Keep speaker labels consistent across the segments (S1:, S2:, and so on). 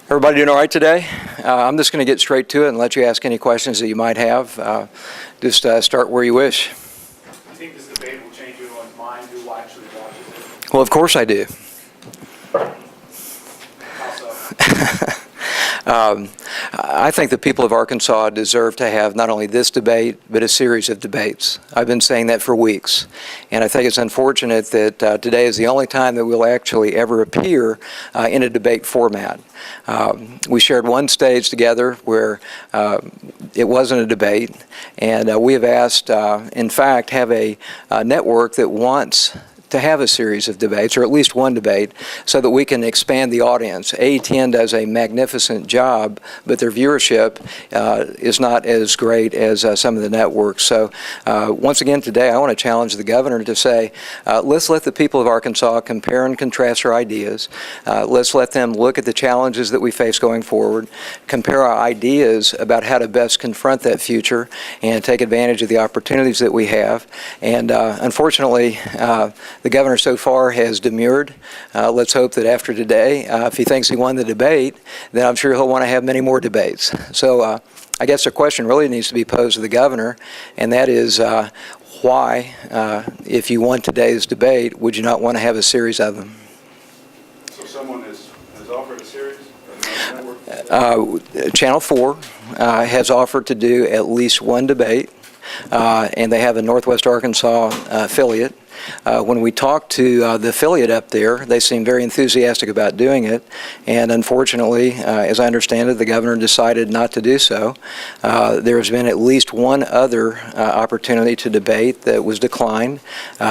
S1: Everybody doing all right today? I'm just going to get straight to it and let you ask any questions that you might have. Just start where you wish.
S2: Do you think this debate will change anyone's mind who actually watches it?
S1: Well, of course I do.
S2: How so?
S1: I think the people of Arkansas deserve to have not only this debate, but a series of debates. I've been saying that for weeks. And I think it's unfortunate that today is the only time that we'll actually ever appear in a debate format. We shared one stage together where it wasn't a debate, and we have asked, in fact, have a network that wants to have a series of debates, or at least one debate, so that we can expand the audience. AETN does a magnificent job, but their viewership is not as great as some of the networks. So once again today, I want to challenge the governor to say, let's let the people of Arkansas compare and contrast our ideas. Let's let them look at the challenges that we face going forward, compare our ideas about how to best confront that future and take advantage of the opportunities that we have. And unfortunately, the governor so far has demurred. Let's hope that after today, if he thinks he won the debate, then I'm sure he'll want to have many more debates. So I guess the question really needs to be posed to the governor, and that is why, if you won today's debate, would you not want to have a series of them?
S2: So someone has offered a series?
S1: Channel 4 has offered to do at least one debate, and they have a Northwest Arkansas affiliate. When we talked to the affiliate up there, they seemed very enthusiastic about doing it, and unfortunately, as I understand it, the governor decided not to do so. There has been at least one other opportunity to debate that was declined,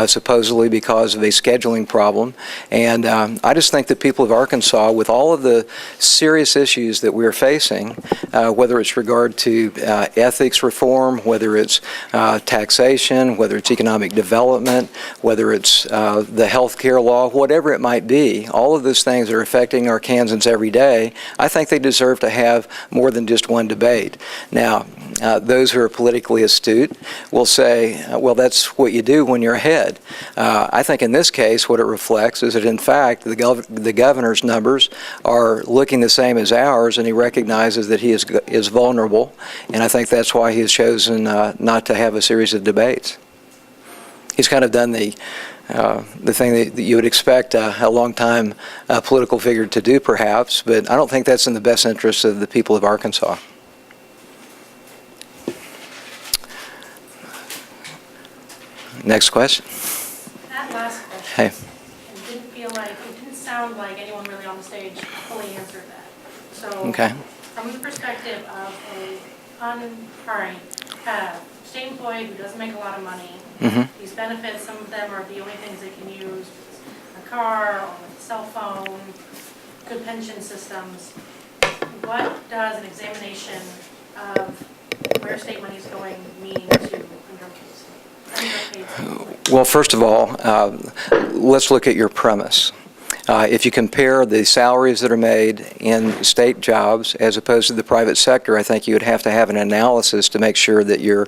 S1: supposedly because of a scheduling problem, and I just think that people of Arkansas, with all of the serious issues that we're facing, whether it's regard to ethics reform, whether it's taxation, whether it's economic development, whether it's the health care law, whatever it might be, all of those things that are affecting Arkansans every day, I think they deserve to have more than just one debate. Now, those who are politically astute will say, well, that's what you do when you're ahead. I think in this case, what it reflects is that, in fact, the governor's numbers are looking the same as ours, and he recognizes that he is vulnerable, and I think that's why he has chosen not to have a series of debates. He's kind of done the thing that you would expect a long-time political figure to do, perhaps, but I don't think that's in the best interest of the people of Arkansas. Next question.
S3: That last question.
S1: Hey.
S3: It didn't sound like anyone really on the stage fully answered that. So,
S1: Okay.
S3: from the perspective of state employee who doesn't make a lot of money, these benefits, some of them are the only things they can use, a car or a cell phone, good pension systems. What does an examination of where state money is going mean to underpaid?
S1: Well, first of all, let's look at your premise. If you compare the salaries that are made in state jobs as opposed to the private sector, I think you would have to have an analysis to make sure that your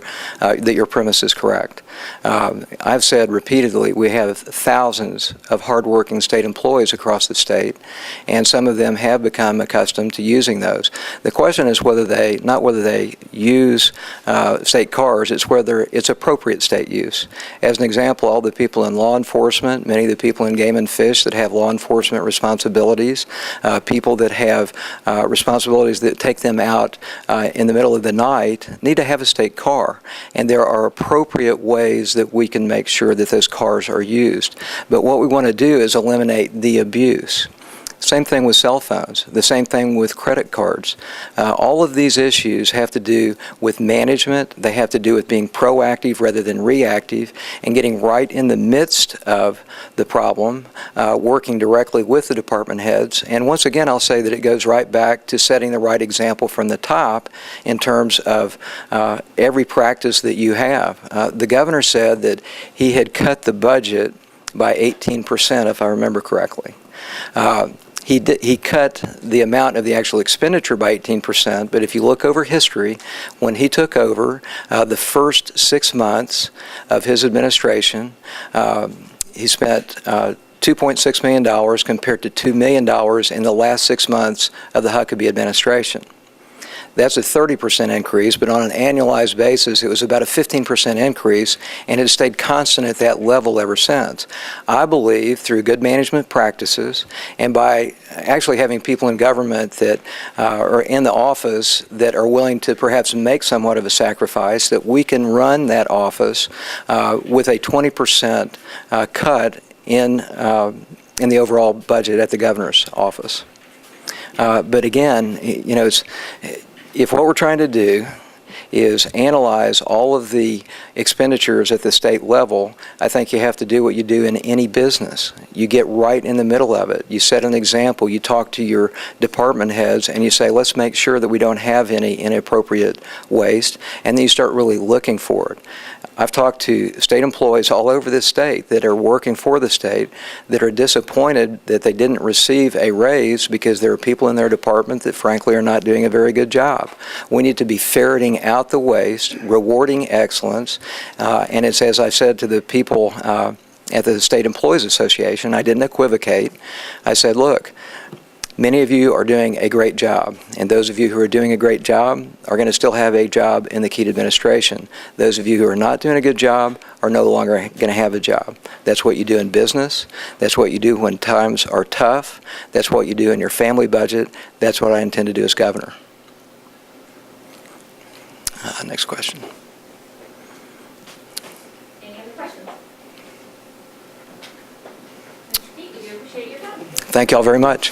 S1: premise is correct. I've said repeatedly we have thousands of hardworking state employees across the state, and some of them have become accustomed to using those. The question is not whether they use state cars, it's whether it's appropriate state use. As an example, all the people in law enforcement, many of the people in game and fish that have law enforcement responsibilities, people that have responsibilities that take them out in the middle of the night need to have a state car, and there are appropriate ways that we can make sure that those cars are used. But what we want to do is eliminate the abuse. Same thing with cell phones, the same thing with credit cards. All of these issues have to do with management. They have to do with being proactive rather than reactive and getting right in the midst of the problem, working directly with the department heads. And once again, I'll say that it goes right back to setting the right example from the top in terms of every practice that you have. The governor said that he had cut the budget by 18%, if I remember correctly. He cut the amount of the actual expenditure by 18%, but if you look over history, when he took over, the first 6 months of his administration, he spent $2.6 million compared to $2 million in the last 6 months of the Huckabee administration. That's a 30% increase, but on an annualized basis, it was about a 15% increase and has stayed constant at that level ever since. I believe through good management practices and by actually having people in government that are in the office that are willing to perhaps make somewhat of a sacrifice, that we can run that office with a 20% cut in the overall budget at the governor's office. But again, you know, if what we're trying to do is analyze all of the expenditures at the state level, I think you have to do what you do in any business. You get right in the middle of it. You set an example. You talk to your department heads and you say, let's make sure that we don't have any inappropriate waste, and then you start really looking for it. I've talked to state employees all over this state that are working for the state that are disappointed that they didn't receive a raise because there are people in their department that frankly are not doing a very good job. We need to be ferreting out the waste, rewarding excellence, and it's as I said to the people at the State Employees Association, I didn't equivocate. I said, look, many of you are doing a great job, and those of you who are doing a great job are going to still have a job in the Keet administration. Those of you who are not doing a good job are no longer going to have a job. That's what you do in business. That's what you do when times are tough. That's what you do in your family budget. That's what I intend to do as governor. Next question.
S4: Any other questions? Mr. Keet, we do appreciate your time.
S1: Thank you all very much.